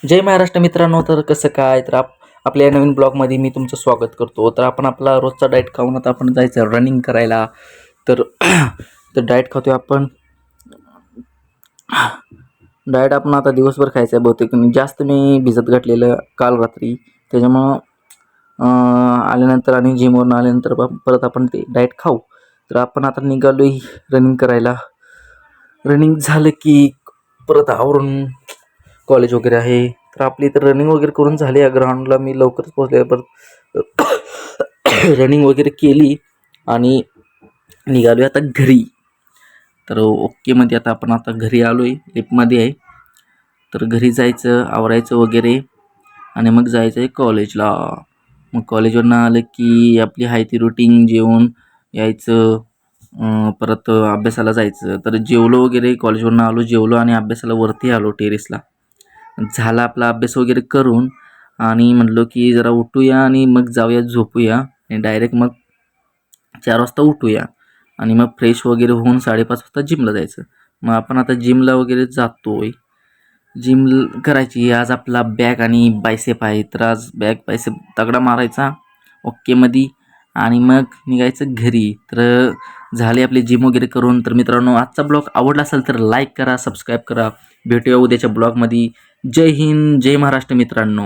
जय महाराष्ट्र मित्रांनो. तर कसं काय तर आपल्या या नवीन ब्लॉगमध्ये मी तुमचं स्वागत करतो. तर आपण आपला रोजचा डाएट खाऊन आता आपण जायचं रनिंग करायला. तर तर डाएट खातोय आपण. डाएट आपण आता दिवसभर खायचं आहे बहुतेक. जास्त मी भिजत घातलेलं काल रात्री, त्याच्यामुळं आल्यानंतर आणि जिमवरून आल्यानंतर परत आपण ते डाएट खाऊ. तर आपण आता निघालो रनिंग करायला. रनिंग झालं की परत आवरून कॉलेज वगैरे आहे. तर आपली इथं रनिंग वगैरे करून झाली. या ग्राउंडला मी लवकरच पोहोचले. परत रनिंग वगैरे केली आणि निघालो आता घरी. तर ओकेमध्ये आपण आता घरी आलो आहे, लिफ्टमध्ये आहे. तर घरी जायचं, आवरायचं वगैरे आणि मग जायचं आहे कॉलेजला. मग कॉलेजवरनं आलं की आपली आहे ती रुटीन, जेवून यायचं, परत अभ्यासाला जायचं. तर जेवलो वगैरे, कॉलेजवरनं आलो, जेवलो आणि अभ्यासाला वरती आलो टेरेसला. झाला आपला अभ्यास वगैरे करून आणि म्हटलं की जरा उठूया आणि मग जाऊया झोपूया आणि डायरेक्ट मग 4 वाजता उठूया आणि मग फ्रेश वगैरे होऊन 5:30 वाजता जिमला जायचं. मग आपण आता जिमला वगैरे जातोय. जिम करायची. आज आपला बॅक आणि बायसेप आहे. तर आज बॅक बायसेप तगडा मारायचा ओकेमध्ये आणि मग निघायचं घरी. तर झाले आपली जिम वगैरे करून. तर मित्रांनो, आजचा ब्लॉग आवडला असेल तर लाईक करा, सबस्क्राईब करा. भेटूया उद्याच्या ब्लॉगमध्ये. जय हिंद, जय महाराष्ट्र मित्रांनो.